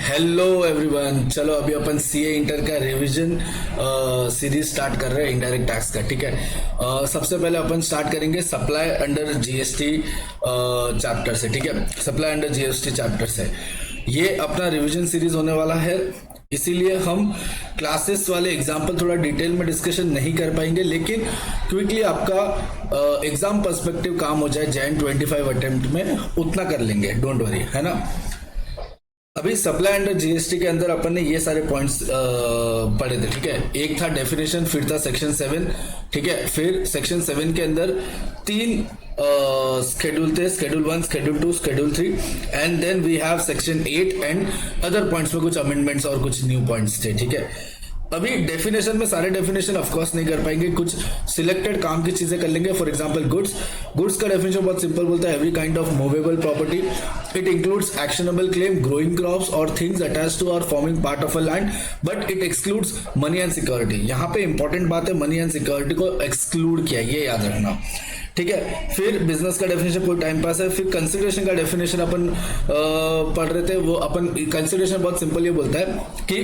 Hello everyone, चलो अभी अपन CA inter का रिवीजन सीरीज स्टार्ट कर रहे हैं इनडायरेक्ट टैक्स का। ठीक है, सबसे पहले अपन स्टार्ट करेंगे सप्लाई अंडर जीएसटी चैप्टर से। ठीक है, सप्लाई अंडर जीएसटी चैप्टर से ये अपना रिवीजन सीरीज होने वाला है, इसीलिए हम क्लासेस वाले एग्जाम्पल थोड़ा डिटेल में डिस्कशन नहीं कर पाएंगे, लेकिन क्विकली आपका एग्जाम पर्सपेक्टिव काम हो जाए जैन 25 अटेम्प्ट में उतना कर लेंगे, डोंट वरी, है ना। अभी सप्लाई अंडर जीएसटी के अंदर अपन ने ये सारे पॉइंट्स पढ़े थे। ठीक है, एक था डेफिनेशन, फिर था सेक्शन 7। ठीक है, फिर सेक्शन 7 के अंदर 3 शेड्यूल थे, schedule 1, schedule 2, schedule 3 and then we have section 8 and other points में कुछ अमेंडमेंट्स और कुछ न्यू पॉइंट्स थे। ठीक है, अभी डेफिनेशन में सारे डेफिनेशन ऑफ कोर्स नहीं कर पाएंगे, कुछ सिलेक्टेड काम की चीजें कर लेंगे। फॉर एग्जांपल गुड्स का डेफिनेशन बहुत सिंपल बोलता है, every kind of movable property, it includes actionable claim, growing crops और थिंग्स अटैच्ड टू और forming part of a land, but it excludes money and security. यहाँ पे इंपॉर्टेंट बात है, मनी एंड सिक्योरिटी को एक्सक्लूड किया, ये याद रखना। ठीक है, फिर बिजनेस का डेफिनेशन कोई टाइम पास है। फिर कंसिडरेशन का डेफिनेशन अपन पढ़ रहे थे, वो अपन कंसिडरेशन बहुत सिंपल ये बोलता है कि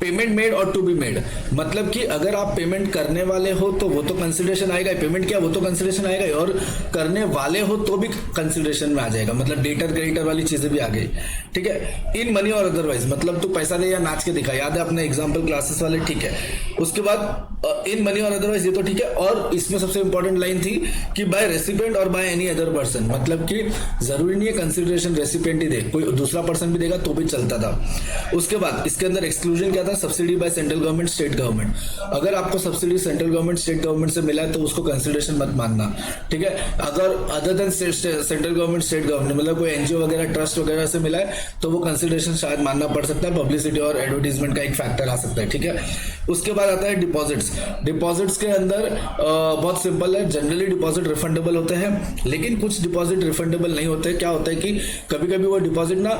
पेमेंट मेड और टू बी मेड, मतलब कि अगर आप पेमेंट करने वाले हो तो वो तो कंसिडरेशन आएगा, पेमेंट किया वो तो कंसिडरेशन आएगा, और करने वाले हो तो भी कंसिडरेशन में आ जाएगा, मतलब डेटर क्रेडिटर वाली चीजें भी आ गई। ठीक है, इन मनी और अदरवाइज, मतलब तू पैसा दे या नाच के दिखा, याद है अपने एग्जाम्पल क्लासेस वाले। ठीक है, उसके बाद इन मनी और अदरवाइज, ये तो ठीक है। और इसमें सबसे इंपॉर्टेंट लाइन थी कि बाय रेसिपेंट और बाय एनी अदर पर्सन, मतलब कि जरूरी नहीं है कंसिडरेशन रेसिपेंट ही दे, कोई दूसरा पर्सन भी देगा तो भी चलता था। उसके बाद इसके अंदर एक्सक्लूजन क्या था, subsidy by central government, state government. अगर आपको subsidy central government, state government से मिला है तो उसको कंसिडरेशन मत मानना। ठीक है, अगर other than central government, state government, मतलब कोई एनजीओ वगैरह, ट्रस्ट वगैरह से मिला है तो वो कंसिडरेशन शायद मानना पड़ सकता है, पब्लिसिटी और एडवर्टीजमेंट का एक फैक्टर आ सकता है। ठीक है, उसके बाद आता है डिपॉजिट्स। डिपॉजिट्स के अंदर बहुत सिंपल है, जनरली डिपॉजिट रिफंडेबल होते हैं, लेकिन कुछ डिपॉजिट रिफंडेबल नहीं होते। क्या होता है कि कभी कभी वो डिपॉजिट ना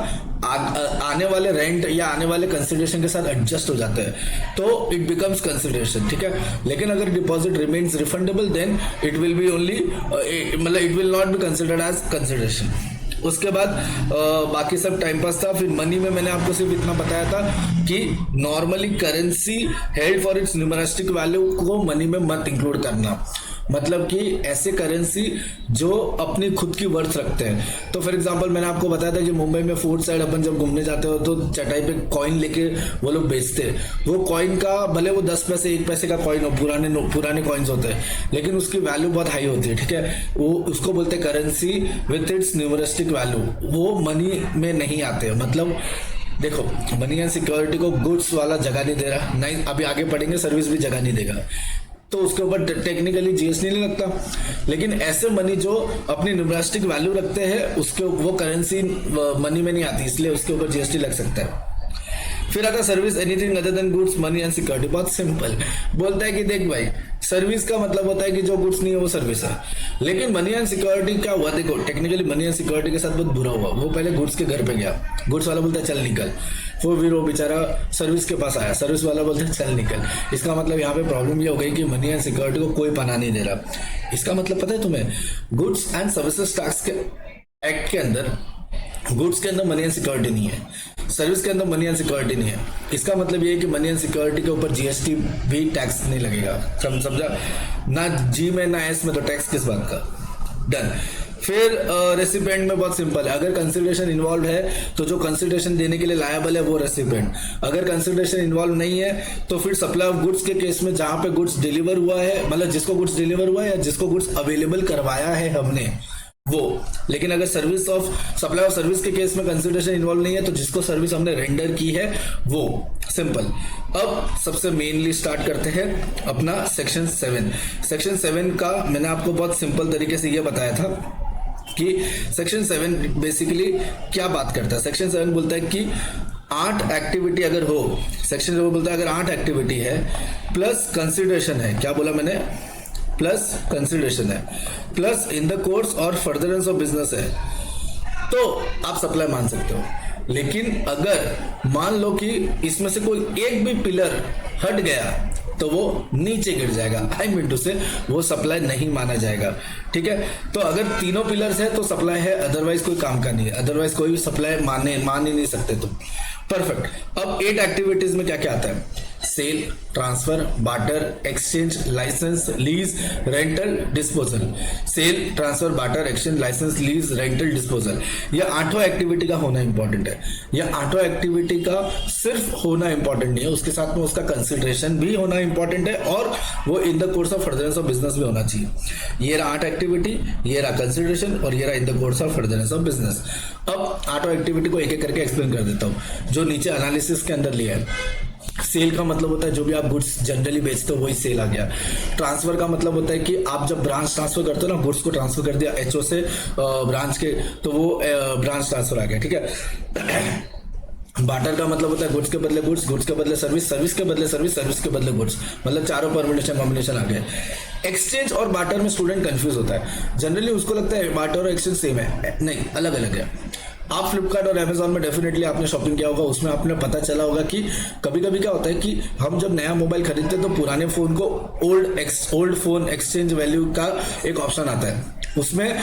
आने वाले रेंट या आने वाले कंसिडरेशन के साथ एडजस्ट हो जाते हैं, तो इट बिकम्स कंसिडरेशन। ठीक है, लेकिन अगर deposit remains refundable then it will be only, मतलब it will not be considered as consideration. उसके बाद बाकी सब टाइम पास था। फिर मनी में मैंने आपको सिर्फ इतना बताया था कि normally currency held for its numismatic value को मनी में मत इंक्लूड करना, मतलब कि ऐसे करेंसी जो अपनी खुद की वर्थ रखते हैं। तो फॉर एग्जांपल मैंने आपको बताया था कि मुंबई में फूड साइड अपन जब घूमने जाते हो तो चटाई पे कॉइन लेके वो लोग बेचते हैं। वो कॉइन का भले वो 10 पैसे 1 पैसे का कॉइन हो, पुराने कॉइन्स होते हैं, लेकिन उसकी वैल्यू बहुत हाई होती है। ठीक है, वो उसको बोलते हैं currency with its numismatic value, वो मनी में नहीं आते। मतलब देखो, मनी एंड सिक्योरिटी को गुड्स वाला जगह नहीं दे रहा, नहीं अभी आगे पढ़ेंगे सर्विस भी जगह नहीं देगा, तो उसके ऊपर टेक्निकली जीएसटी नहीं लगता। लेकिन ऐसे मनी जो अपनी न्यूमरिस्टिक वैल्यू रखते हैं उसके वो करेंसी मनी में नहीं आती, इसलिए उसके ऊपर जीएसटी लग सकता है। फिर आता service, anything other than goods, money and security. बहुत सिंपल बोलता है कि देख भाई, सर्विस का मतलब होता है कि जो गुड्स नहीं है वो सर्विस है, लेकिन मनी एंड सिक्योरिटी क्या हुआ, देखो टेक्निकली मनी एंड सिक्योरिटी के साथ बहुत बुरा हुआ। वो पहले गुड्स के घर पे गया, गुड्स वाला बोलता है चल निकल, वो बेचारा सर्विस के पास आया, सर्विस वाला बोलता है चल निकल। इसका मतलब यहाँ पे प्रॉब्लम ये हो गई कि मनी एंड सिक्योरिटी को कोई पनाह नहीं दे रहा। इसका मतलब पता है तुम्हें, गुड्स एंड सर्विसेज टैक्स के एक्ट के अंदर गुड्स के अंदर मनी एंड सिक्योरिटी नहीं है, सर्विस के अंदर मनी एंड सिक्योरिटी नहीं है। इसका मतलब ये है कि मनी एंड सिक्योरिटी के ऊपर जीएसटी भी टैक्स नहीं लगेगा, समझा ना, जी में ना एस में, तो टैक्स किस बात का, डन। फिर रेसिपेंट में बहुत सिंपल है, अगर कंसिडरेशन इन्वॉल्व है तो जो कंसिडरेशन देने के लिए लायबल है वो रेसिपेंट, अगर कंसिडरेशन इन्वॉल्व नहीं है तो फिर सप्लाई ऑफ गुड्स के केस में जहां पे गुड्स डिलीवर हुआ है, मतलब जिसको गुड्स डिलीवर हुआ है या जिसको गुड्स अवेलेबल करवाया है हमने वो। लेकिन अगर service of supply of service के केस में कंसिडरेशन इन्वॉल्व नहीं है तो जिसको सर्विस हमने रेंडर की है वो, सिंपल। अब सबसे मेनली स्टार्ट करते हैं अपना सेक्शन 7। सेक्शन 7 का मैंने आपको बहुत सिंपल तरीके से ये बताया था कि सेक्शन 7 बेसिकली क्या बात करता है। सेक्शन 7 बोलता है कि 8 एक्टिविटी अगर हो, सेक्शन 7 बोलता है अगर 8 एक्टिविटी है प्लस कंसिडरेशन है, क्या बोला मैंने, प्लस कंसिडरेशन है, प्लस इन द कोर्स और फर्दरेंस ऑफ बिजनेस है, तो आप सप्लाई मान सकते हो। लेकिन अगर मान लो कि इसमें से कोई एक भी पिलर हट गया तो वो नीचे गिर जाएगा। आई मीन टू से वो सप्लाई नहीं माना जाएगा। ठीक है, तो अगर तीनों पिलर्स है तो सप्लाई है, अदरवाइज कोई काम का नहीं है, अदरवाइज कोई भी सप्लाई मान ही नहीं सकते तुम। परफेक्ट। अब 8 एक्टिविटीज में क्या क्या आता है? Sale, transfer, barter, exchange, licence, lease, rental, disposal. Sale, transfer, barter, exchange, licence, lease, rental, disposal. ये 8 एक्टिविटी का होना इंपॉर्टेंट है। ये 8 एक्टिविटी का सिर्फ होना इंपॉर्टेंट नहीं है, उसके साथ में उसका कंसिडरेशन भी होना इंपॉर्टेंट है, और वो इन the course of furtherance of business भी होना चाहिए। ये रहा 8 एक्टिविटी, ये रहा कंसिडरेशन, और ये रहा इन the course of furtherance of business. अब 8 एक्टिविटी को एक एक करके एक्सप्लेन कर देता हूं, जो नीचे एनालिसिस के अंदर लिया है। सेल का मतलब होता है जो भी आप गुड्स जनरली बेचते हो वही सेल आ गया। ट्रांसफर का मतलब होता है कि आप जब ब्रांच ट्रांसफर करते हो ना, गुड्स को ट्रांसफर कर दिया एचओ से ब्रांच के, तो वो ब्रांच ट्रांसफर आ गया। ठीक है। बार्टर का मतलब होता है गुड्स के बदले गुड्स, गुड्स के बदले सर्विस, सर्विस के बदले सर्विस, सर्विस के बदले गुड्स, मतलब चारों परम्यूटेशन कॉम्बिनेशन आ गए। एक्सचेंज और बार्टर में स्टूडेंट कंफ्यूज होता है, जनरली उसको लगता है बार्टर और एक्सचेंज सेम है, नहीं, अलग अलग है। आप फ्लिपकार्ट और अमेजोन में डेफिनेटली आपने शॉपिंग किया होगा, उसमें आपने पता चला होगा कि कभी कभी क्या होता है कि हम जब नया मोबाइल खरीदते हैं तो पुराने फोन को ओल्ड फोन एक्सचेंज वैल्यू का एक ऑप्शन आता है, उसमें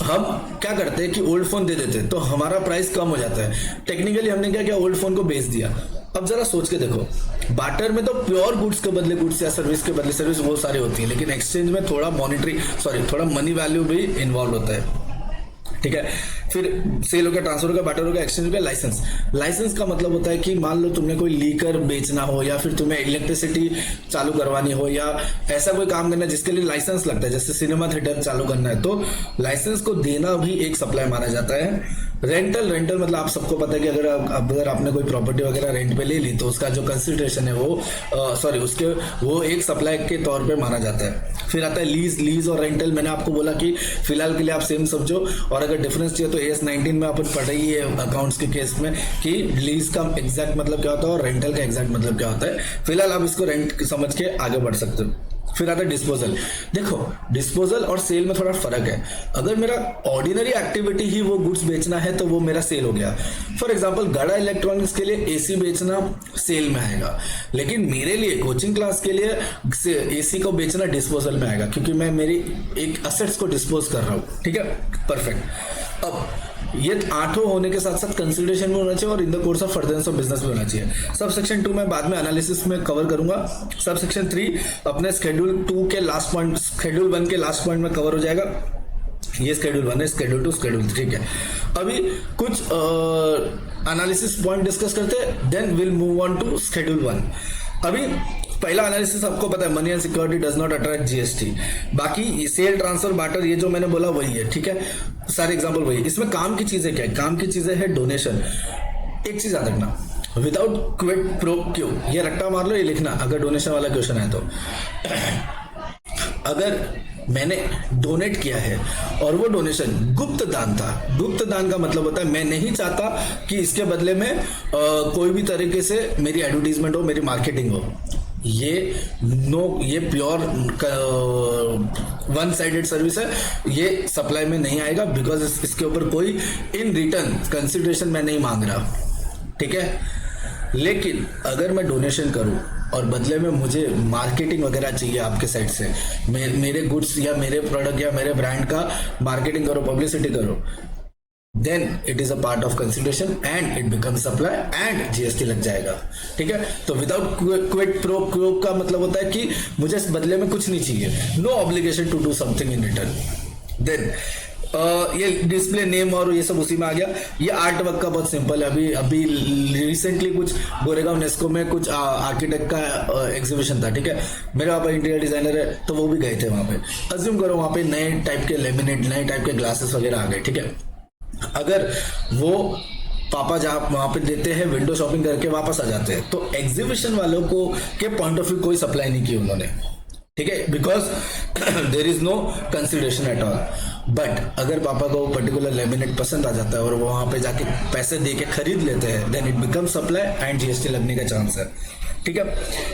हम क्या करते हैं कि ओल्ड फोन दे देते हैं तो हमारा प्राइस कम हो जाता है। टेक्निकली हमने क्या किया, ओल्ड फोन को बेच दिया। अब जरा सोच के देखो, बार्टर में तो प्योर गुड्स के बदले गुड्स या सर्विस के बदले सर्विस वो सारी होती है, लेकिन एक्सचेंज में थोड़ा मनी वैल्यू भी इन्वॉल्व होता है। ठीक है, फिर सेल हो गया, ट्रांसफर हो गया, बार्टर हो गया, एक्सचेंज हो गया, लाइसेंस। लाइसेंस का मतलब होता है कि मान लो तुमने कोई लीकर बेचना हो, या फिर तुम्हें इलेक्ट्रिसिटी चालू करवानी हो, या ऐसा कोई काम करना है जिसके लिए लाइसेंस लगता है, जैसे सिनेमा थिएटर चालू करना है, तो लाइसेंस को देना भी एक सप्लाई माना जाता है। रेंटल मतलब आप सबको पता है कि अगर आपने कोई प्रॉपर्टी वगैरह रेंट पे ले ली तो उसका जो कंसिडरेशन है वो एक सप्लाई के तौर पे माना जाता है। फिर आता है लीज और रेंटल। मैंने आपको बोला कि फिलहाल के लिए आप सेम समझो, और अगर डिफरेंस चाहिए तो AS 19 में अपन पढ़ रही है अकाउंट्स के केस में कि लीज का एग्जैक्ट मतलब क्या होता है और रेंटल का एग्जैक्ट मतलब क्या होता है। फिलहाल आप इसको रेंट समझ के आगे बढ़ सकते हो। फिर आता है डिस्पोजल। देखो, डिस्पोजल और सेल में थोड़ा फर्क है। अगर मेरा ऑर्डिनरी एक्टिविटी ही वो गुड्स बेचना है तो वो मेरा सेल हो गया। फॉर एग्जांपल गड़ा इलेक्ट्रॉनिक्स के लिए AC बेचना सेल में आएगा, लेकिन मेरे लिए कोचिंग क्लास के लिए AC को बेचना डिस्पोजल में आएगा, क्योंकि मैं मेरी एक असेट्स को डिस्पोज कर रहा हूँ। ठीक है, परफेक्ट। अब ये 8 होने के साथ साथ कंसिडरेशन में होना चाहिए और in the course of furtherance of business में होना चाहिए। सब सेक्शन 2 मैं बाद में एनालिसिस में कवर करूंगा। सब सेक्शन 3 अपने शेड्यूल 2 के लास्ट पॉइंट, शेड्यूल 1 के लास्ट पॉइंट में कवर हो जाएगा। ये शेड्यूल 1 है, शेड्यूल 2, शेड्यूल 3। ठीक है, अभी कुछ एनालिसिस पॉइंट डिस्कस करते हैं, then will move on to schedule 1। अभी पहला एनालिसिस आपको पता है, money and security does not attract GST। बाकी सेल, ट्रांसफर, बार्टर, ये जो मैंने बोला वही है। ठीक है, सारे एग्जांपल वही। इसमें काम की चीजें क्या है? काम की चीजें है डोनेशन। एक चीज याद रखना, विदाउट क्विड प्रो क्यू, ये रट्टा मार लो, ये लिखना अगर डोनेशन वाला क्वेश्चन है तो। अगर मैंने डोनेट किया है और वो डोनेशन गुप्त दान था, गुप्त दान का मतलब होता है मैं नहीं चाहता कि इसके बदले में कोई भी तरीके से मेरी एडवर्टीजमेंट हो, मेरी मार्केटिंग हो, ये प्योर वन साइडेड सर्विस है, ये सप्लाई में नहीं आएगा, बिकॉज इसके ऊपर कोई इन रिटर्न कंसिडरेशन मैं नहीं मांग रहा। ठीक है, लेकिन अगर मैं डोनेशन करूं और बदले में मुझे मार्केटिंग वगैरह चाहिए आपके साइड से, मेरे गुड्स या मेरे प्रोडक्ट या मेरे ब्रांड का मार्केटिंग करो, पब्लिसिटी करो, then it is a part of consideration and it becomes supply and GST लग जाएगा। ठीक है, तो विदाउट क्विड प्रो क्यो का मतलब होता है कि मुझे इस बदले में कुछ नहीं चाहिए, no obligation to do something in return. Then ये डिस्प्ले नेम और ये सब उसी में आ गया। ये आर्ट वर्क का बहुत सिंपल है। अभी रिसेंटली कुछ गोरेगांव नेस्को में कुछ आर्किटेक्ट का एग्जीबिशन था। ठीक है, मेरे वहाँ पर इंटीरियर डिजाइनर है तो वो भी गए थे वहाँ पे। अज्यूम करो वहाँ पे नए टाइप के लेमिनेट, नए टाइप के ग्लासेस वगैरह आ गए। ठीक है, अगर वो पापा जहाँ वहां पे देते हैं, विंडो शॉपिंग करके वापस आ जाते हैं, तो एग्जीबिशन वालों को के पॉइंट ऑफ व्यू कोई सप्लाई नहीं की उन्होंने। ठीक है, because there is no consideration at all. But अगर पापा को पर्टिकुलर लेमिनेट पसंद आ जाता है और वो वहां पे जाके पैसे दे के खरीद लेते हैं, then it become supply and GST लगने का चांस है। ठीक है,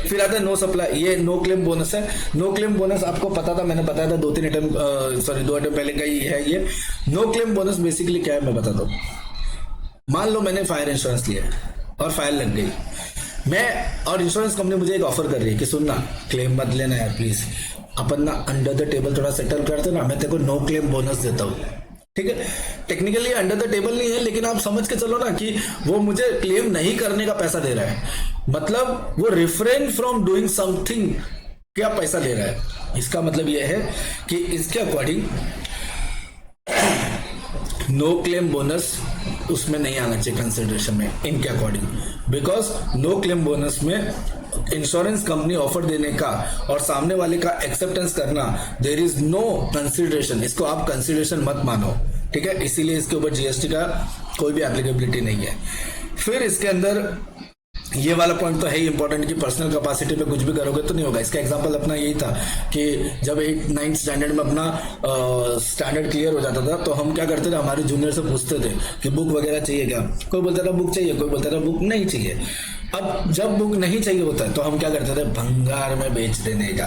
फिर आता है नो सप्लाई, ये नो क्लेम बोनस है। नो क्लेम बोनस आपको पता था, मैंने बताया था 2 अटेम्प पहले का ही है ये। नो क्लेम बोनस बेसिकली क्या है मैं बताता हूँ। मान लो मैंने फायर इंश्योरेंस लिया और फायर लग गई, मैं और इंश्योरेंस कंपनी मुझे एक ऑफर कर रही है कि सुन ना, क्लेम मत लेना यार प्लीज, अपन ना अंडर द टेबल थोड़ा सेटल करते ना, मैं तेरे को नो क्लेम बोनस देता हूँ। ठीक है, टेक्निकली अंडर द टेबल नहीं है, लेकिन आप समझ के चलो ना कि वो मुझे क्लेम नहीं करने का पैसा दे रहा है, मतलब वो रिफ्रेन फ्रॉम डूइंग समथिंग क्या पैसा दे रहा है। इसका मतलब यह है कि इसके अकॉर्डिंग नो क्लेम बोनस उसमें नहीं आना चाहिए कंसिडरेशन में, इनके according, because no claim bonus में इंश्योरेंस कंपनी ऑफर देने का और सामने वाले का एक्सेप्टेंस करना, देयर इज नो कंसिडरेशन, इसको आप कंसिडरेशन मत मानो। ठीक है, इसीलिए इसके ऊपर जीएसटी का कोई भी एप्लीकेबिलिटी नहीं है। फिर इसके अंदर ये वाला पॉइंट तो है ही इंपॉर्टेंट कि पर्सनल कैपेसिटी पे कुछ भी करोगे तो नहीं होगा। इसका एग्जांपल अपना यही था कि जब 8-9 स्टैंडर्ड में अपना स्टैंडर्ड क्लियर हो जाता था तो हम क्या करते थे, हमारे जूनियर से पूछते थे कि बुक वगैरह चाहिए क्या, कोई बोलता था बुक चाहिए, कोई बोलता था बुक नहीं चाहिए। अब जब बुक नहीं चाहिए होता है तो हम क्या करते थे, भंगार में बेच देने का।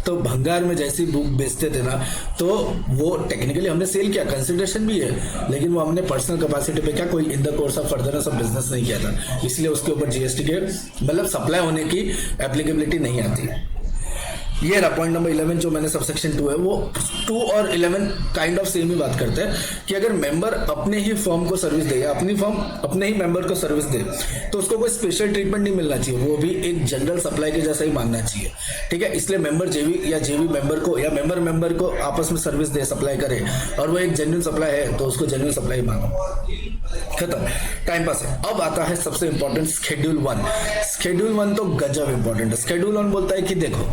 तो भंगार में जैसी बुक बेचते थे ना, तो वो टेक्निकली हमने सेल किया, कंसिडरेशन भी है, लेकिन वो हमने पर्सनल कैपेसिटी पे क्या कोई in the course of furtherance of business नहीं किया था, इसलिए उसके ऊपर जीएसटी के मतलब सप्लाई होने की एप्लीकेबिलिटी नहीं आती। ये रहा पॉइंट नंबर 11 जो मैंने सबसेक्शन 2 है, वो 2 और 11 काइंड ऑफ सेम ही बात करते हैं कि अगर मेंबर अपने ही फर्म को सर्विस दे या अपनी फर्म अपने ही मेंबर को सर्विस दे तो उसको कोई स्पेशल ट्रीटमेंट नहीं मिलना चाहिए, वो भी एक जनरल सप्लाई के जैसा ही मानना चाहिए। ठीक है, इसलिए मेंबर जेवी या जेवी मेंबर को या मेंबर को आपस में सर्विस दे, सप्लाई करे और वो एक जेन्युइन सप्लाई है तो उसको जेन्युइन सप्लाई मानो, खत्म, टाइम पास है। अब आता है सबसे इंपॉर्टेंट शेड्यूल 1। शेड्यूल 1 तो गजब इंपॉर्टेंट है। शेड्यूल 1 बोलता है कि देखो,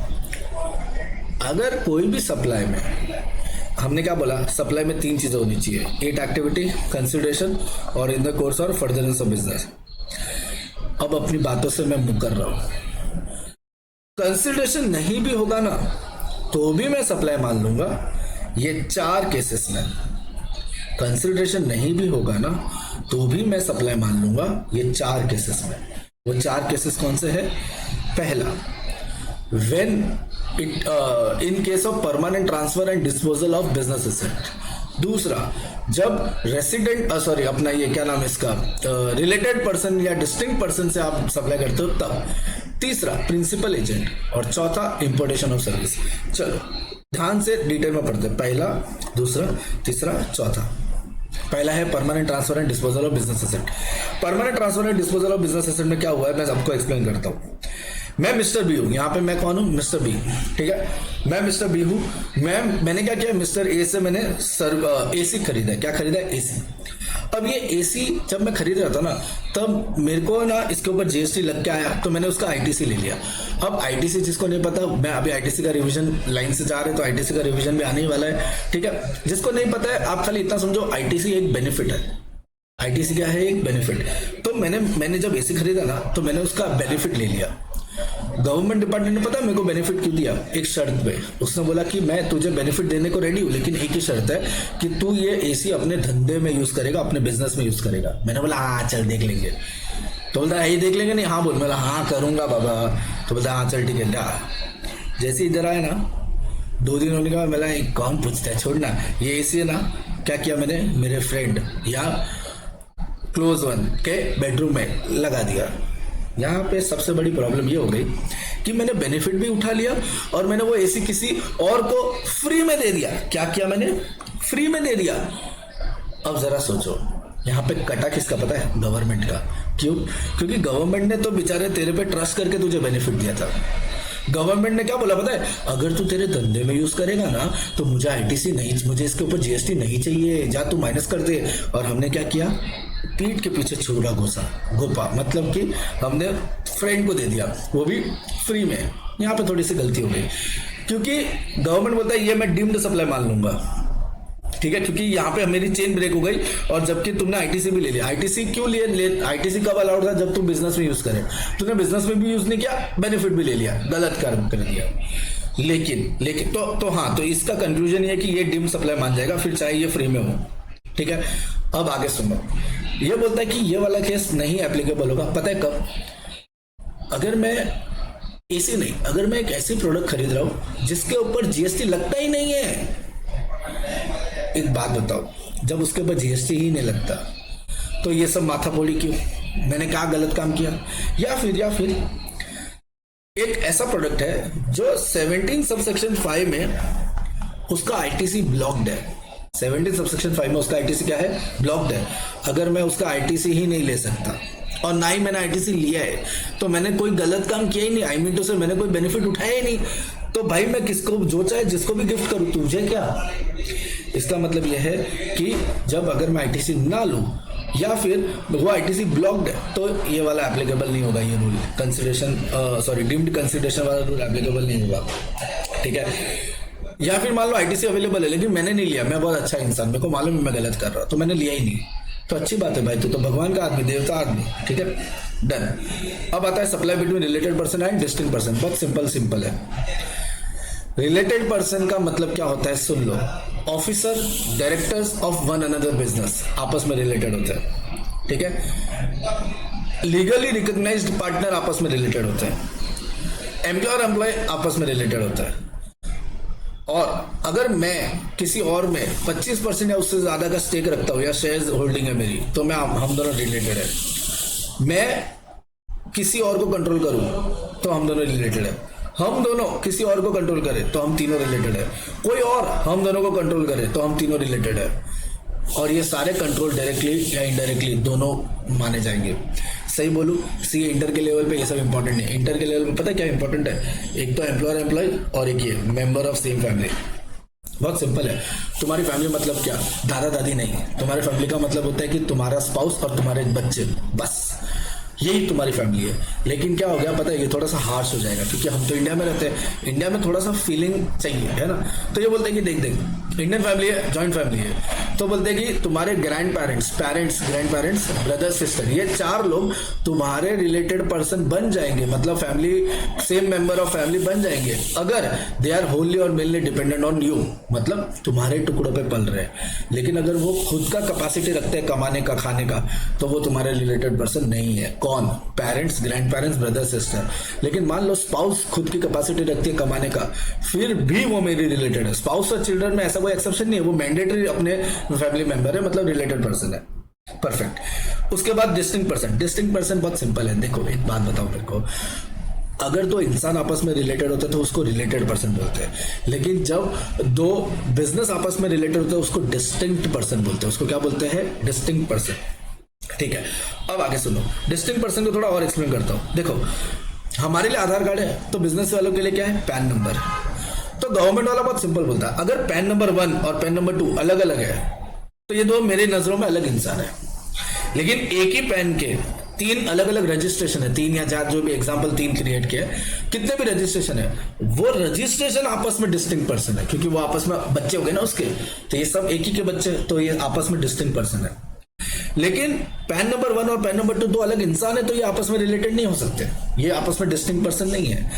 अगर कोई भी सप्लाई में, हमने क्या बोला, सप्लाई में 3 चीजें होनी चाहिए, 8 एक्टिविटी, कंसिडरेशन और इन द कोर्स और फर्दरेंस ऑफ बिजनेस। अब अपनी बातों से मैं मुकर रहा हूं, कंसिडरेशन नहीं भी होगा ना तो भी मैं सप्लाई मान लूंगा। ये 4 केसेस में कंसिडरेशन नहीं भी होगा ना तो भी मैं सप्लाई मान लूंगा, ये 4 केसेस में। वो 4 केसेस कौन से हैं? पहला, when it in case of permanent transfer and disposal of business asset। दूसरा, जब रेसिडेंट अपना ये क्या नाम है इसका, रिलेटेड पर्सन या डिस्टिंक्ट पर्सन से आप सप्लाई करते हो तब। तीसरा, प्रिंसिपल एजेंट। और चौथा, इंपोर्टेशन ऑफ सर्विस। चलो ध्यान से डिटेल में पढ़ते हैं, पहला, दूसरा, तीसरा, चौथा। पहला है permanent transfer and disposal of business asset. Permanent transfer and disposal of business asset में क्या हुआ है मैं आपको एक्सप्लेन करता हूँ। मैं मिस्टर बी हूं, यहाँ पे मैं कौन हूं? Mister B. ठीक है, मैं मिस्टर बी हूं। मैंने क्या किया, मिस्टर ए से मैंने एसी खरीदा। क्या खरीदा? एसी। अब ये एसी जब मैं खरीद रहा था ना, तब मेरे को ना इसके ऊपर जीएसटी लग के आया, तो मैंने उसका आईटीसी ले लिया। अब आईटीसी जिसको नहीं पता, मैं अभी आईटीसी का रिवीजन लाइन से जा रहे तो आईटीसी का रिवीजन भी आने ही वाला है। ठीक है, जिसको नहीं पता है आप खाली इतना समझो, आईटीसी एक बेनिफिट है। आईटीसी क्या है? एक बेनिफिट। तो मैंने जब एसी खरीदा ना तो मैंने उसका बेनिफिट ले लिया। गवर्नमेंट डिपार्टमेंट ने पता मेरे को बेनिफिट क्यों दिया? एक शर्त पे। उसने बोला कि मैं तुझे बेनिफिट देने को रेडी हूं, लेकिन एक ही शर्त है कि तू ये एसी अपने धंधे में यूज करेगा, अपने बिजनेस में यूज करेगा। मैंने बोला हाँ चल देख लेंगे। तो बोलता है ये देख लेंगे नहीं? हाँ बोल। मैं बोला हाँ करूंगा बाबा। तो बोलता हाँ चल ठीक है जा। जैसे इधर आए ना, 2 दिन होने के बाद मेरा एक कौन पूछता है, छोड़ना ये एसी है ना। क्या किया मैंने? मेरे फ्रेंड या क्लोज वन के बेडरूम में लगा दिया। यहाँ पे सबसे बड़ी प्रॉब्लम ये हो गई कि मैंने बेनिफिट भी उठा लिया और मैंने वो एसी किसी और को फ्री में दे दिया। क्या किया मैंने? फ्री में दे दिया। अब जरा सोचो, यहाँ पे कटा किसका पता है? गवर्नमेंट का। क्यों? क्योंकि गवर्नमेंट ने तो बेचारे तेरे पे ट्रस्ट करके तुझे बेनिफिट दिया था। गवर्नमेंट ने क्या बोला पता है? अगर तू तेरे धंधे में यूज करेगा ना तो मुझे आईटीसी नहीं, मुझे इसके ऊपर जीएसटी नहीं चाहिए, जा तू माइनस कर दे। और हमने क्या किया? पीठ के पीछे छुरा घोपा, मतलब कि हमने फ्रेंड को दे दिया, वो भी फ्री में। यहाँ पे थोड़ी सी गलती हो गई, क्योंकि गवर्नमेंट बोलता है ये मैं डीम्ड सप्लाई मान लूंगा। ठीक है, क्योंकि यहाँ पे मेरी चेन ब्रेक हो गई और जबकि तुमने आईटीसी भी ले लिया। आईटीसी क्यों लिए? आईटीसी कब अलाउड था? जब तुम बिजनेस में यूज करे। तूने बिजनेस में भी यूज नहीं किया, बेनिफिट भी ले लिया, गलत कार्य कर दिया। लेकिन तो हाँ, तो इसका कंक्लूजन ये कि ये डीम्ड सप्लाई मान जाएगा, फिर चाहे ये फ्री में हो। ठीक है, अब आगे सुनो। ये बोलता है कि ये वाला केस नहीं एप्लीकेबल होगा। पता है कब? अगर मैं एसी नहीं, अगर मैं एक ऐसी प्रोडक्ट खरीद रहा हूं जिसके ऊपर जीएसटी लगता ही नहीं है। एक बात बताओ, जब उसके ऊपर जीएसटी ही नहीं लगता तो ये सब माथापोड़ी क्यों? मैंने क्या गलत काम किया, या फिर एक ऐसा प्रोडक्ट है जो 17 सबसेक्शन 5 में उसका आईटीसी ब्लॉक्ड है। 17 सबसेक्शन 5 में उसका आईटीसी क्या है, ब्लॉक्ड है। अगर मैं उसका आईटीसी ही नहीं ले सकता और ना ही मैंने आईटीसी लिया है तो मैंने कोई गलत काम किया ही नहीं, आई मीन टू से मैंने कोई बेनिफिट उठाया ही नहीं, तो भाई मैं किसको जो चाहे जिसको भी गिफ्ट करूं, तुझे क्या। इसका मतलब यह है कि जब अगर मैं आईटीसी ना लूं या फिर वो आईटीसी ब्लॉक्ड है तो ये वाला एप्लीकेबल नहीं होगा, ये रूल कंसिडरेशन डीम्ड कंसिडरेशन वाला रूल एप्लीकेबल नहीं होगा, ठीक है। या फिर मान लो आईटीसी अवेलेबल है लेकिन मैंने नहीं लिया, मैं बहुत अच्छा इंसान, मेरे को मालूम है मैं गलत कर रहा हूं तो मैंने लिया ही नहीं, तो अच्छी बात है भाई, तू तो भगवान का आदमी, देवता आदमी, ठीक है, डन। अब आता है supply between related person and distinct person. बहुत सिंपल है। रिलेटेड पर्सन का मतलब क्या होता है, सुन लो। Officer, directors of one another business आपस में रिलेटेड होते हैं, ठीक है। लीगली रिकॉग्नाइज्ड पार्टनर आपस में रिलेटेड होते हैं। एम्प्लॉयर एम्प्लॉय आपस में रिलेटेड होता है। और अगर मैं किसी और में 25% या उससे ज्यादा का स्टेक रखता हूं या शेयर होल्डिंग है मेरी, तो मैं हम दोनों रिलेटेड है। मैं किसी और को कंट्रोल करूं तो हम दोनों रिलेटेड है। हम दोनों किसी और को कंट्रोल करें तो हम तीनों रिलेटेड है। कोई और हम दोनों को कंट्रोल करे तो हम तीनों रिलेटेड है। और ये सारे कंट्रोल डायरेक्टली या इनडायरेक्टली दोनों माने जाएंगे। सही बोलूं, सी इंटर के लेवल पे ये सब इंपॉर्टेंट है। इंटर के लेवल पे पता है क्या इंपॉर्टेंट है, एक तो एम्प्लॉयर एम्प्लॉय और एक ये मेंबर ऑफ सेम फैमिली। बहुत सिंपल है। तुम्हारी फैमिली मतलब क्या, दादा दादी नहीं, तुम्हारी फैमिली का मतलब होता है कि तुम्हारा स्पाउस और तुम्हारे बच्चे, बस यही तुम्हारी फैमिली है। लेकिन क्या हो गया पता है, ये थोड़ा सा हार्श हो जाएगा क्योंकि हम तो इंडिया में रहते हैं, इंडिया में थोड़ा सा फीलिंग चाहिए, है ना। तो ये बोलते हैं कि देख इंडियन फैमिली है, जॉइंट फैमिली है, तो बोलते हैं कि तुम्हारे grand parents, grand parents, brother sister, ये 4 लोग तुम्हारे रिलेटेड पर्सन बन जाएंगे, मतलब family, same member of family बन जाएंगे अगर दे आर होली और मेनली डिपेंडेंट ऑन यू, मतलब तुम्हारे टुकड़ों पे पल रहे हैं। लेकिन अगर वो खुद का कैपेसिटी रखते हैं कमाने का, खाने का, तो वो तुम्हारे रिलेटेड पर्सन नहीं है। कौन, parents, grand parents, brother sister. लेकिन मान लो स्पाउस खुद की कैपेसिटी रखती है कमाने का, फिर भी वो मेरी रिलेटेड है। स्पाउस और चिल्ड्रन में ऐसा कोई एक्सेप्शन नहीं है, वो मैंडेटरी अपने फैमिली मेंबर है, मतलब रिलेटेड पर्सन है। परफेक्ट। उसके बाद डिस्टिंक्ट पर्सन। डिस्टिंक्ट पर्सन बहुत सिंपल है। देखो एक बात बताओ मेरे को, अगर दो इंसान आपस में रिलेटेड होते हैं तो उसको रिलेटेड पर्सन बोलते हैं, लेकिन जब दो बिजनेस आपस में रिलेटेड होते हैं उसको डिस्टिंक्ट पर्सन बोलते हैं। उसको क्या बोलते हैं, डिस्टिंक्ट पर्सन, ठीक है। अब आगे सुनो, डिस्टिंक्ट पर्सन को थोड़ा और एक्सप्लेन करता हूं। देखो हमारे लिए आधार कार्ड है, तो बिजनेस वालों के लिए क्या है, पैन नंबर। तो गवर्नमेंट वाला बहुत सिंपल बोलता है, अगर पैन नंबर 1 और पैन नंबर 2 अलग अलग है तो ये दो मेरी नजरों में अलग इंसान है। लेकिन एक ही पैन के 3 अलग अलग रजिस्ट्रेशन है, 3 या 4 जो भी एग्जांपल 3 क्रिएट किया है, कितने भी रजिस्ट्रेशन है, वो रजिस्ट्रेशन आपस में डिस्टिंक्ट पर्सन है, क्योंकि वो आपस में बच्चे हो गए ना उसके, तो ये सब एक ही के बच्चे, तो ये आपस में डिस्टिंक्ट पर्सन है। लेकिन पैन नंबर 1 और पैन नंबर 2 दो अलग इंसान है, तो ये आपस में रिलेटेड नहीं हो सकते, ये आपस में डिस्टिंक्ट पर्सन नहीं है।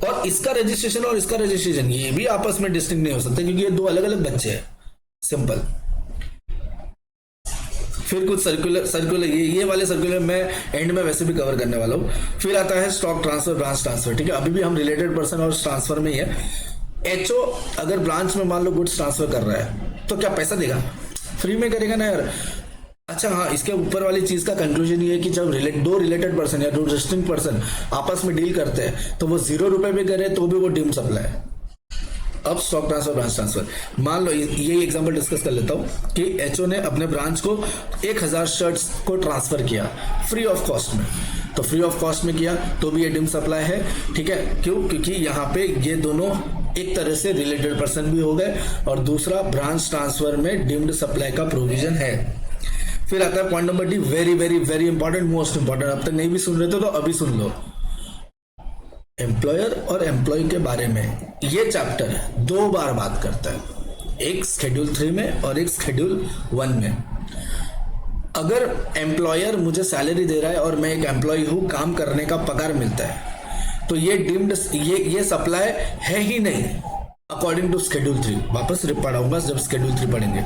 और इसका रजिस्ट्रेशन और इसका रजिस्ट्रेशन ये भी आपस में डिस्टिंक्ट नहीं हो सकते, क्योंकि ये दो अलग अलग बच्चे हैं। सिंपल। फिर कुछ सर्कुलर ये वाले सर्कुलर मैं एंड में वैसे भी कवर करने वाला हूं। फिर आता है स्टॉक ट्रांसफर, ब्रांच ट्रांसफर, ठीक है। अभी भी हम रिलेटेड पर्सन और ट्रांसफर में ही है। एचओ अगर ब्रांच में मान लो गुड्स ट्रांसफर कर रहा है तो क्या पैसा देगा, फ्री में करेगा ना यार। अच्छा हाँ, इसके ऊपर वाली चीज का कंक्लूजन ये है कि जब दो रिलेटेड पर्सन या दो डिस्टिंक्ट पर्सन आपस में डील करते हैं तो वो 0 रुपए भी करे तो भी वो डीम सप्लाई। अब स्टॉक ट्रांसफर, ब्रांच ट्रांसफर, मान लो ये एग्जांपल डिस्कस कर लेता हूं कि एचओ ने अपने ब्रांच को 1000 शर्ट्स को ट्रांसफर किया फ्री ऑफ कॉस्ट में, तो फ्री ऑफ कॉस्ट में किया तो भी ये डिम सप्लाई है, ठीक है। क्यों, क्योंकि यहाँ पे ये दोनों एक तरह से रिलेटेड पर्सन भी हो गए और दूसरा ब्रांच ट्रांसफर में डिम्ड सप्लाई का प्रोविजन है। फिर आता है point number D, very very very important, most important. अब तक नहीं भी सुन रहे थे तो अभी सुन लो। एम्प्लॉयर और एम्प्लॉय के बारे में ये चैप्टर 2 बार बात करता है, एक शेड्यूल 3 में और एक शेड्यूल 1 में। अगर एम्प्लॉयर मुझे सैलरी दे रहा है और मैं एक एम्प्लॉय हूं, काम करने का पगार मिलता है, तो ये डिम्ड ये सप्लाई है ही नहीं अकॉर्डिंग टू शेड्यूल 3। वापस पढ़ाऊंगा जब शेड्यूल 3 पढ़ेंगे,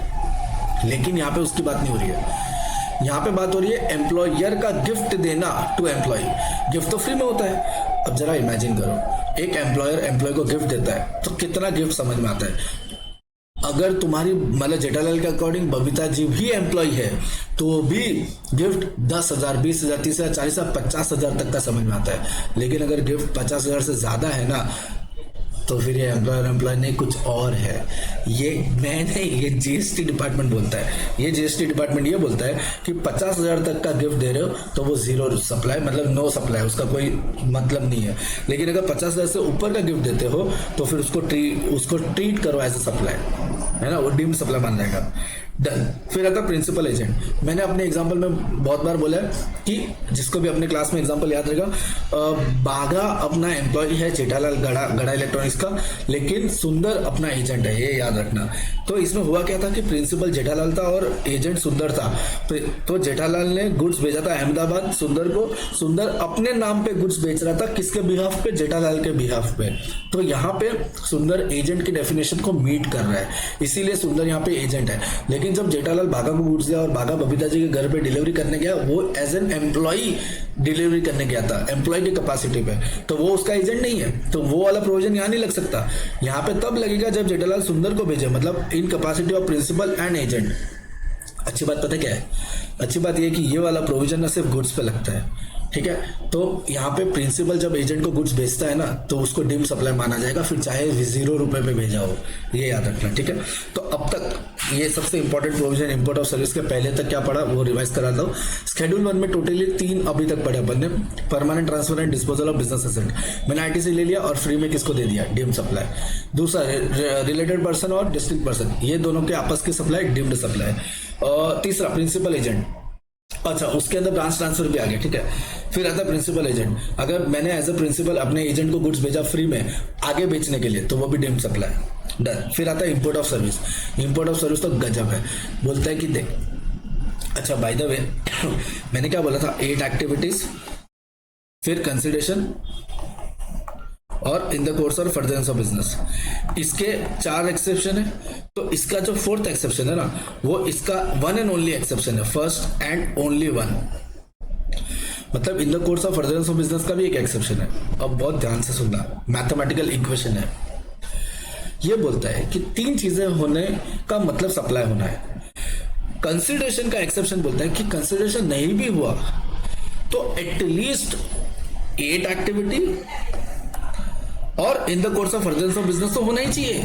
लेकिन यहाँ पे उसकी बात नहीं हो रही है। यहाँ पे बात हो रही है एम्प्लॉयर का गिफ्ट देना टू एम्प्लॉय। गिफ्ट तो फ्री में होता है। अब जरा इमेजिन करो, एक एम्प्लॉयर एम्प्लॉय को गिफ्ट देता है तो कितना गिफ्ट समझ में आता है। अगर तुम्हारी मतलब जेठालाल के अकॉर्डिंग बबीता जी भी एम्प्लॉय है तो भी गिफ्ट 10,000, 20,000, 30,000, 40,000, 50,000 तक का समझ में आता है। लेकिन अगर गिफ्ट 50,000 से ज्यादा है ना तो फिर ये एम्प्लॉय नहीं कुछ और है। ये मैं नहीं, ये जीएसटी डिपार्टमेंट बोलता है। ये जीएसटी डिपार्टमेंट ये बोलता है कि 50,000 तक का गिफ्ट दे रहे हो तो वो जीरो सप्लाई, मतलब नो सप्लाई, उसका कोई मतलब नहीं है। लेकिन अगर 50,000 से ऊपर का गिफ्ट देते हो तो फिर उसको ट्रीट करो एज ए सप्लाई, है ना, वो डीम्ड सप्लाई मान जाएगा। डन। फिर आता प्रिंसिपल एजेंट। मैंने अपने एग्जांपल में बहुत बार बोला है कि जिसको भी अपने क्लास में एग्जांपल याद रहेगा, बागा अपना एम्प्लॉय है जेठालाल गड़ा इलेक्ट्रॉनिक्स का, लेकिन सुंदर अपना एजेंट है, ये याद रखना। तो इसमें हुआ क्या था कि प्रिंसिपल जेठालाल था और एजेंट सुंदर था। तो जेठालाल ने गुड्स भेजा था अहमदाबाद सुंदर को, सुंदर अपने नाम पे गुड्स बेच रहा था, किसके बिहाफ पे, जेठालाल के बिहाफ पे। तो यहाँ पे सुंदर एजेंट की डेफिनेशन को मीट कर रहा है, इसीलिए सुंदर यहाँ पे एजेंट है। लेकिन जब जेठालाल बागा को गुड्स दिया और बागा बबीता जी के घर पे डिलीवरी करने गया, वो एज एन एम्प्लॉई डिलीवरी करने गया था, एम्प्लॉय की कैपेसिटी पे, तो वो उसका एजेंट नहीं है। तो वो वाला प्रोविजन यहाँ नहीं लग सकता। यहाँ पे तब लगेगा जब जेठालाल सुंदर को भेजे, मतलब in capacity of principal and agent. अच्छी बात पता क्या है? अच्छी बात यह है कि ये वाला प्रोविजन ना सिर्फ गुड्स पे लगता है, ठीक है। तो यहाँ पे प्रिंसिपल जब एजेंट को गुड्स बेचता है ना तो उसको डीम सप्लाई माना जाएगा, फिर चाहे 0 रुपए पे भेजा हो, ये याद रखना, ठीक है। तो अब तक ये सबसे important provision import of service के पहले तक क्या पढ़ा वो रिवाइज कराता हूँ। शेड्यूल 1 में टोटली 3 अभी तक पढ़े अपन ने, permanent transfer and disposal of business asset. मैंने आईटीसी ले लिया और फ्री में किसको दे दिया, डीम सप्लाई। दूसरा रिलेटेड पर्सन और डिस्ट्रिक्ट पर्सन, ये दोनों के आपस की सप्लाई डीम्ड सप्लाई। और तीसरा प्रिंसिपल एजेंट, अच्छा उसके अंदर ब्रांच ट्रांसफर भी आ गया, ठीक है। फिर आता है प्रिंसिपल एजेंट। अगर मैंने एज ए प्रिंसिपल अपने एजेंट को गुड्स भेजा फ्री में आगे बेचने के लिए तो वो भी डीम्ड सप्लाई, डन। फिर आता है import of service. Import of service तो गजब है, बोलता है कि देख, अच्छा बाय द वे मैंने क्या बोला था, 8 एक्टिविटीज, फिर कंसिडरेशन और इन द कोर्स और फर्दरेंस ऑफ बिजनेस। इसके 4 एक्सेप्शन है, तो इसका जो 4th एक्सेप्शन है ना वो इसका 1 एंड ओनली एक्सेप्शन है, फर्स्ट एंड ओनली 1। मतलब इन the course of furtherance of business का भी एक एक्सेप्शन है। अब बहुत ध्यान से सुनना, मैथमेटिकल इक्वेशन है। ये बोलता है कि 3 चीजें होने का मतलब सप्लाई होना है। कंसिडरेशन का एक्सेप्शन बोलता है कि कंसिडरेशन नहीं भी हुआ तो एटलीस्ट 8 एक्टिविटी और in the course of furtherance of business तो होना ही चाहिए,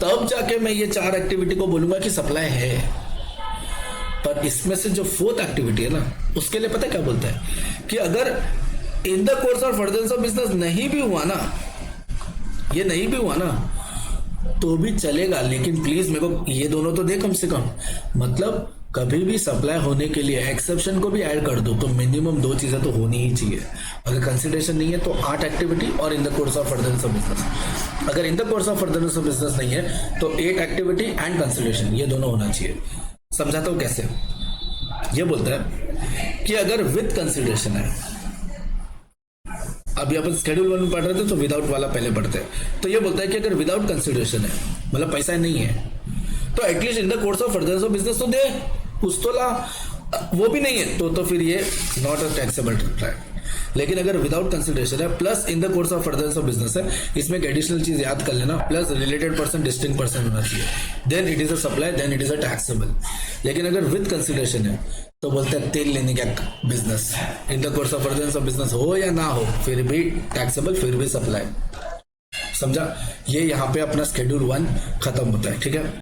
तब जाके मैं ये 4 एक्टिविटी को बोलूंगा कि सप्लाई है। पर इसमें से जो 4th एक्टिविटी है ना उसके लिए पता क्या बोलता है कि अगर in the course of furtherance of business नहीं भी हुआ ना, ये नहीं भी हुआ ना तो भी चलेगा, लेकिन प्लीज मेरे को ये दोनों तो दे कम से कम। मतलब कभी भी सप्लाई होने के लिए एक्सेप्शन को भी ऐड कर दो तो मिनिमम 2 चीजें तो होनी ही चाहिए। अगर कंसिडरेशन नहीं है तो 8 एक्टिविटी और in the course of furtherance of business. अगर in the course of furtherance of business नहीं है तो 8 एक्टिविटी एंड कंसिडरेशन, ये दोनों होना चाहिए। समझाता हूं कैसे। ये बोलता है कि अगर विद कंसिडरेशन है, अभी अपन शेड्यूल 1 में पढ़ रहे थे तो विदाउट वाला पहले पढ़ते हैं, तो ये बोलता है कि अगर विदाउट कंसिडरेशन है, मतलब पैसा नहीं है, तो at least in the course of furtherance of business तो दे, कुछ तो ला। वो भी नहीं है तो फिर ये नॉट अ टैक्सेबल ट्रायल। लेकिन अगर विदाउट कंसिडरेशन है plus in the course of furtherance of business है, इसमें एक एडिशनल चीज याद कर लेना, plus related person distinct person होना चाहिए, then it is a supply, then it is a taxable. लेकिन अगर विद कंसिडरेशन है तो बोलते हैं तेल लेने का business, in the course of furtherance of business हो या ना हो फिर भी टैक्सेबल, फिर भी सप्लाई। समझा? ये यहाँ पे अपना शेड्यूल 1 खत्म होता है, ठीक है।